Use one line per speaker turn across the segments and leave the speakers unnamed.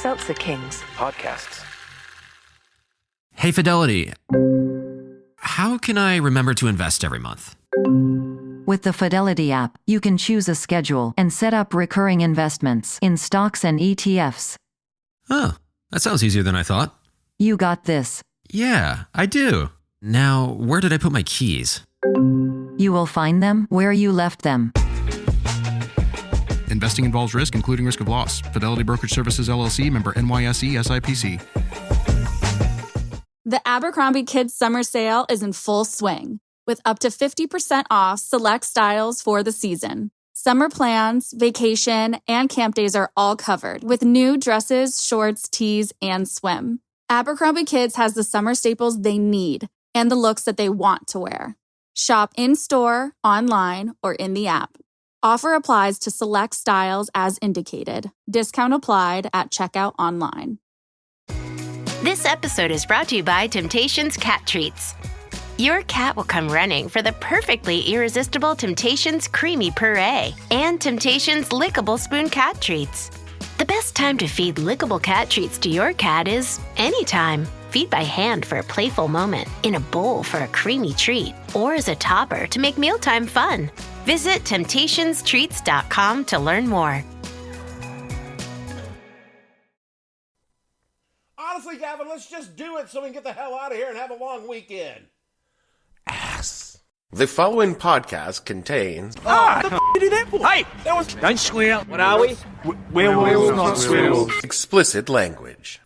Seltzer Kings
podcasts.
Hey, Fidelity. How can I remember to invest every month?
With the Fidelity app, you can choose a schedule and set up recurring investments in stocks and ETFs.
Oh, that sounds easier than I thought.
You got this.
Yeah, I do. Now, where did I put my keys?
You will find them where you left them.
Investing involves risk, including risk of loss. Fidelity Brokerage Services, LLC, member NYSE, SIPC.
The Abercrombie Kids Summer Sale is in full swing, with up to 50% off select styles for the season. Summer plans, vacation, and camp days are all covered, with new dresses, shorts, tees, and swim. Abercrombie Kids has the summer staples they need and the looks that they want to wear. Shop in-store, online, or in the app. Offer applies to select styles as indicated. Discount applied at checkout online.
This episode is brought to you by Temptations Cat Treats. Your cat will come running for the perfectly irresistible Temptations Creamy Puree and Temptations Lickable Spoon Cat Treats. The best time to feed lickable cat treats to your cat is anytime. Feed by hand for a playful moment, in a bowl for a creamy treat, or as a topper to make mealtime fun. Visit TemptationsTreats.com to learn more.
Honestly, Gavin, let's just do it so we can get the hell out of here and have a long weekend. Ass.
The following podcast contains...
Did you do that for? Hey, that was... Don't squeal. What are we? Werewolves, not squirrels.
explicit language.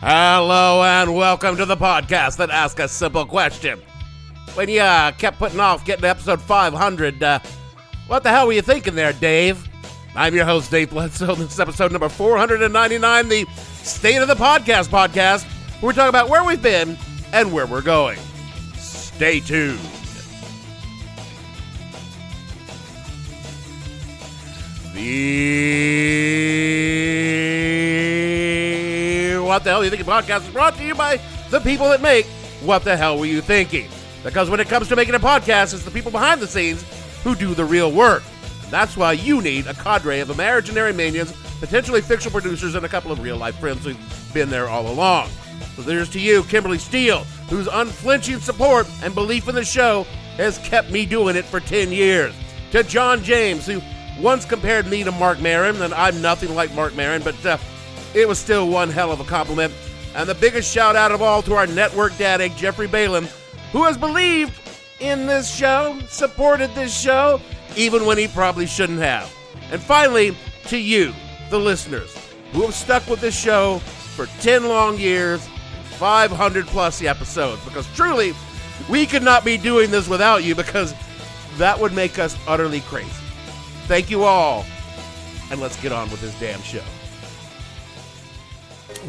Hello and welcome to the podcast that asks a simple question. When you kept putting off getting to episode 500, what the hell were you thinking there, Dave? I'm your host, Dave Bledsoe. This is episode number 499, the State of the Podcast podcast, where we talk about where we've been and where we're going. Stay tuned. The What the Hell Were You Thinking podcast is brought to you by the people that make What the Hell Were You Thinking? Because when it comes to making a podcast, it's the people behind the scenes who do the real work. That's why you need a cadre of imaginary minions, potentially fictional producers, and a couple of real-life friends who've been there all along. So there's to you, Kimberly Steele, whose unflinching support and belief in the show has kept me doing it for 10 years. To John James, who once compared me to Mark Maron, and I'm nothing like Mark Maron, but it was still one hell of a compliment. And the biggest shout-out of all to our network daddy, Jeffrey Balin, who has believed in this show, supported this show, even when he probably shouldn't have. And finally, to you, the listeners, who have stuck with this show for 10 long years, 500 plus episodes, because truly, we could not be doing this without you, because that would make us utterly crazy. Thank you all, and let's get on with this damn show.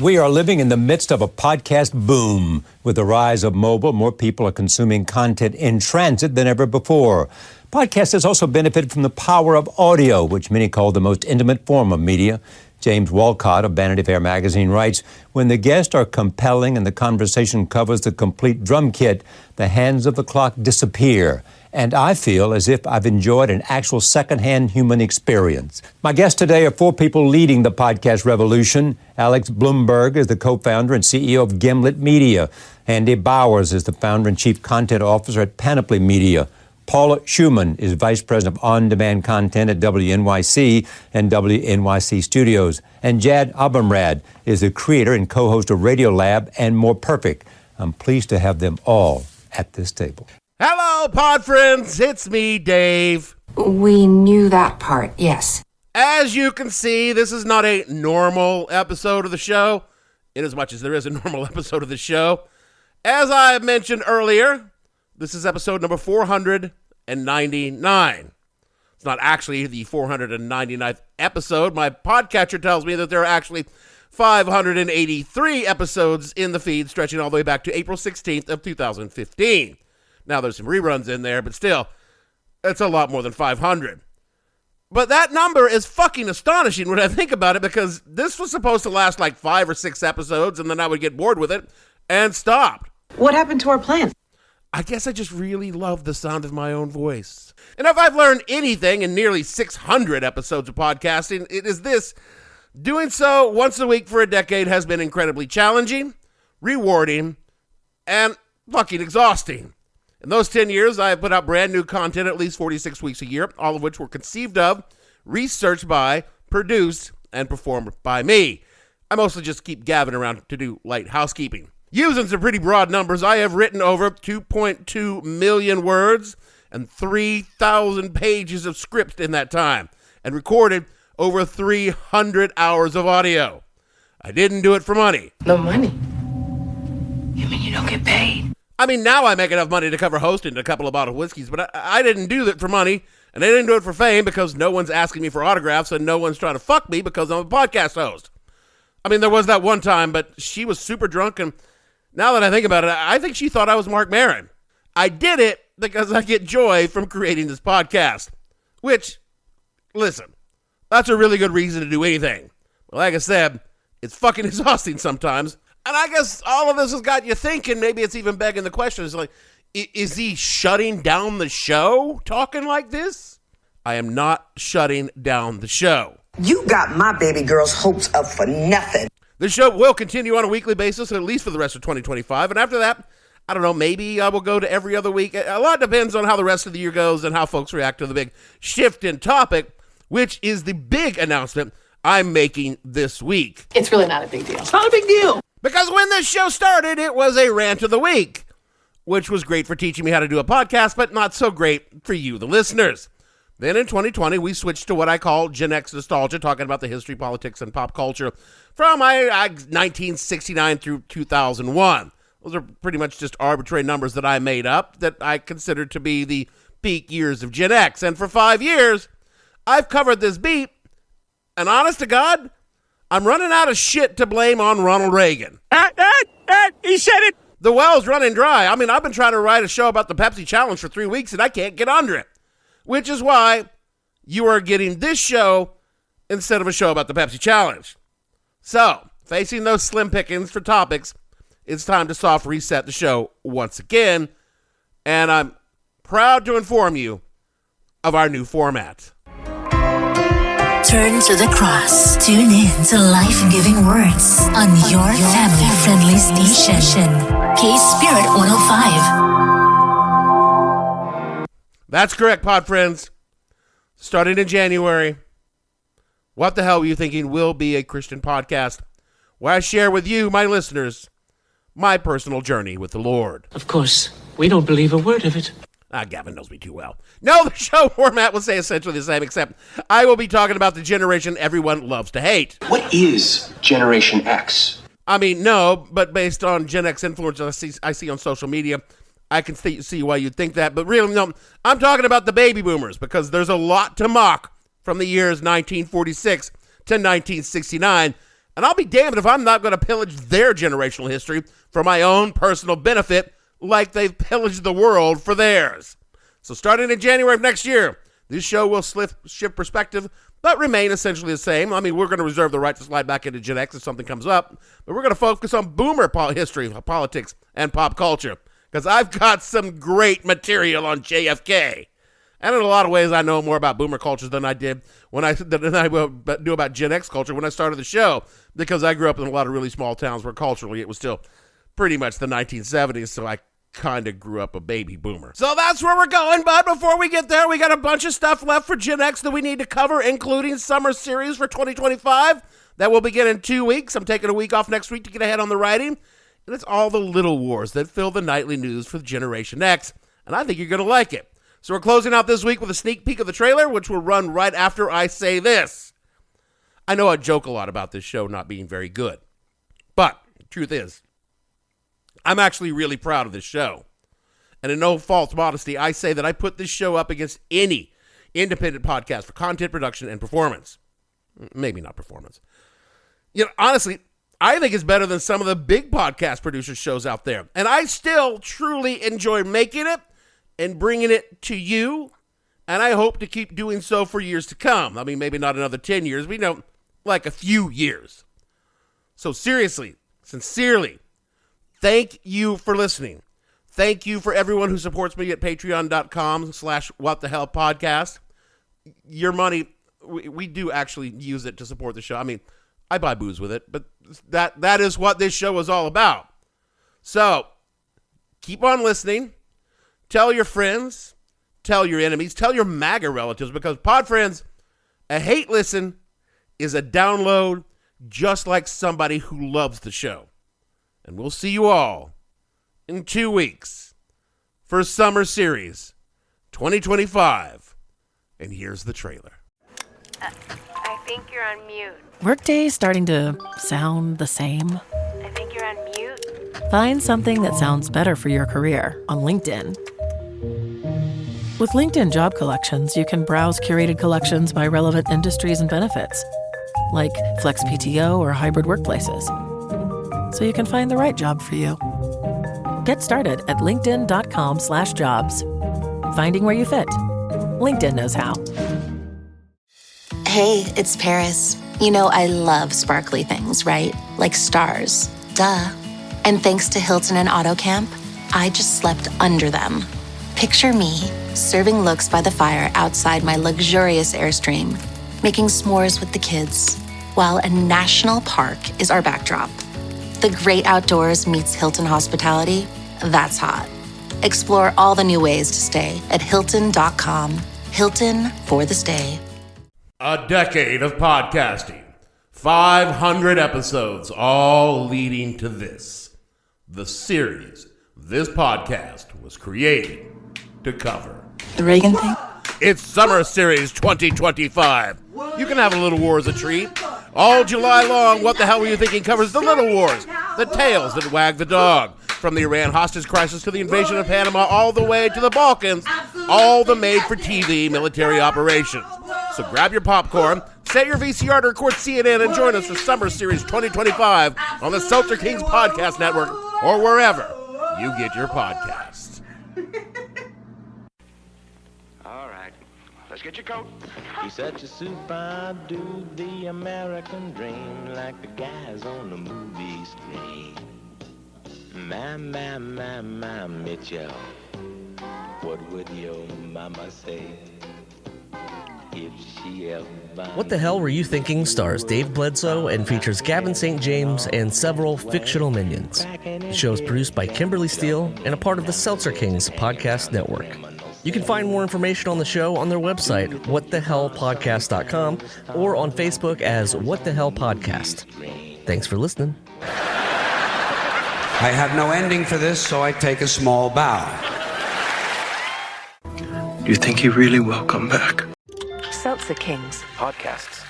We are living in the midst of a podcast boom. With the rise of mobile, more people are consuming content in transit than ever before. Podcasters also benefit from the power of audio, which many call the most intimate form of media. James Walcott of Vanity Fair magazine writes, when the guests are compelling and the conversation covers the complete drum kit, the hands of the clock disappear. And I feel as if I've enjoyed an actual secondhand human experience. My guests today are four people leading the podcast revolution. Alex Blumberg is the co-founder and CEO of Gimlet Media. Andy Bowers is the founder and chief content officer at Panoply Media. Paula Schumann is Vice President of On-Demand Content at WNYC and WNYC Studios. And Jad Abumrad is the creator and co-host of Radio Lab and More Perfect. I'm pleased to have them all at this table.
Hello, pod friends. It's me, Dave.
We knew that part, yes.
As you can see, this is not a normal episode of the show, in as much as there is a normal episode of the show. As I mentioned earlier, this is episode number 499. It's not actually the 499th episode. My podcatcher tells me that there are actually 583 episodes in the feed, stretching all the way back to April 16th of 2015. Now, there's some reruns in there, but still, it's a lot more than 500. But that number is fucking astonishing when I think about it, because this was supposed to last like 5 or 6 episodes, and then I would get bored with it and stopped.
What happened to our plan?
I guess I just really love the sound of my own voice. And if I've learned anything in nearly 600 episodes of podcasting, it is this. Doing so once a week for a decade has been incredibly challenging, rewarding, and fucking exhausting. In those 10 years, I have put out brand new content at least 46 weeks a year, all of which were conceived of, researched by, produced, and performed by me. I mostly just keep Gavin around to do light housekeeping. Using some pretty broad numbers, I have written over 2.2 million words and 3,000 pages of script in that time, and recorded over 300 hours of audio. I didn't do it for money.
No money? You mean you don't get paid?
I mean, now I make enough money to cover hosting and a couple of bottled whiskeys, but I didn't do that for money, and I didn't do it for fame because no one's asking me for autographs and no one's trying to fuck me because I'm a podcast host. I mean, there was that one time, but she was super drunk, and now that I think about it, I think she thought I was Mark Maron. I did it because I get joy from creating this podcast, which, listen, that's a really good reason to do anything. But like I said, it's fucking exhausting sometimes. And I guess all of this has got you thinking, maybe it's even begging the question, is like, is he shutting down the show talking like this? I am not shutting down the show.
You got my baby girl's hopes up for nothing.
The show will continue on a weekly basis, at least for the rest of 2025. And after that, I don't know, maybe I will go to every other week. A lot depends on how the rest of the year goes and how folks react to the big shift in topic, which is the big announcement I'm making this week.
It's really not a big deal.
It's not a big deal.
Because when this show started, it was a rant of the week, which was great for teaching me how to do a podcast, but not so great for you, the listeners. Then in 2020, we switched to what I call Gen X nostalgia, talking about the history, politics, and pop culture from 1969 through 2001. Those are pretty much just arbitrary numbers that I made up that I consider to be the peak years of Gen X. And for 5 years, I've covered this beat, and honest to God, I'm running out of shit to blame on Ronald Reagan.
He said it.
The well's running dry. I mean, I've been trying to write a show about the Pepsi Challenge for 3 weeks, and I can't get under it. Which is why you are getting this show instead of a show about the Pepsi Challenge. So, facing those slim pickings for topics, it's time to soft reset the show once again. And I'm proud to inform you of our new format.
Turn to the cross. Tune in to life-giving words on your family-friendly station. K-Spirit 105.
That's correct, pod friends. Starting in January, What the Hell Were You Thinking will be a Christian podcast where I share with you, my listeners, my personal journey with the Lord.
Of course, we don't believe a word of it.
Gavin knows me too well. No, the show format will stay essentially the same, except I will be talking about the generation everyone loves to hate.
What is Generation X?
I mean, no, but based on Gen X influence I see on social media, I can see why you'd think that. But really, no, I'm talking about the baby boomers because there's a lot to mock from the years 1946 to 1969. And I'll be damned if I'm not going to pillage their generational history for my own personal benefit like they've pillaged the world for theirs. So starting in January of next year, this show will shift perspective, but remain essentially the same. I mean, we're going to reserve the right to slide back into Gen X if something comes up, but we're going to focus on boomer history, politics, and pop culture, because I've got some great material on JFK. And in a lot of ways, I know more about boomer cultures than I did than I knew about Gen X culture when I started the show, because I grew up in a lot of really small towns where culturally it was still pretty much the 1970s, so I kind of grew up a baby boomer. So that's where we're going, but before we get there, we got a bunch of stuff left for Gen X that we need to cover, including summer series for 2025. That will begin in 2 weeks. I'm taking a week off next week to get ahead on the writing. And it's all the little wars that fill the nightly news for Generation X, and I think you're going to like it. So we're closing out this week with a sneak peek of the trailer, which will run right after I say this. I know I joke a lot about this show not being very good, but the truth is, I'm actually really proud of this show. And in no false modesty, I say that I put this show up against any independent podcast for content production and performance. Maybe not performance. You know, honestly, I think it's better than some of the big podcast producer shows out there. And I still truly enjoy making it and bringing it to you. And I hope to keep doing so for years to come. I mean, maybe not another 10 years, but, like a few years. So seriously, sincerely, thank you for listening. Thank you for everyone who supports me at patreon.com/whatthehellpodcast. Your money, we do actually use it to support the show. I mean, I buy booze with it, but that is what this show is all about. So, keep on listening. Tell your friends. Tell your enemies. Tell your MAGA relatives, because, pod friends, a hate listen is a download just like somebody who loves the show. And we'll see you all in 2 weeks for Summer Series 2025. And here's the trailer.
I think you're on mute.
Workday's starting to sound the same.
I think you're on mute.
Find something that sounds better for your career on LinkedIn. With LinkedIn Job Collections, you can browse curated collections by relevant industries and benefits, like flex PTO or hybrid workplaces, so you can find the right job for you. Get started at linkedin.com/jobs. Finding where you fit. LinkedIn knows how.
Hey, it's Paris. You know I love sparkly things, right? Like stars. Duh. And thanks to Hilton and AutoCamp, I just slept under them. Picture me, serving looks by the fire outside my luxurious Airstream, making s'mores with the kids, while a national park is our backdrop. The great outdoors meets Hilton hospitality. That's hot. Explore all the new ways to stay at Hilton.com. Hilton for the stay.
A decade of podcasting. 500 episodes, all leading to this. The series this podcast was created to cover.
The Reagan thing?
It's Summer Series 2025. You can have a Little War as a treat. All July long, What the Hell Were You Thinking covers the Little Wars, the tales that wag the dog. From the Iran hostage crisis to the invasion of Panama, all the way to the Balkans, all the made-for-TV military operations. So grab your popcorn, set your VCR to record CNN, and join us for Summer Series 2025 on the Seltzer Kings Podcast Network or wherever you get your podcasts.
All right, let's get your coat. He's such a super dude, the American dream, like the guys on the movie screen. My, Mitchell, what would your mama say if she ever...
What the Hell Were You Thinking stars Dave Bledsoe and features Gavin St. James and several fictional minions. The show is produced by Kimberly Steele and a part of the Seltzer Kings Podcast Network. You can find more information on the show on their website, whatthehellpodcast.com, or on Facebook as What the Hell Podcast. Thanks for listening.
I have no ending for this, so I take a small bow.
You think he really will come back?
Seltzer Kings.
Podcasts.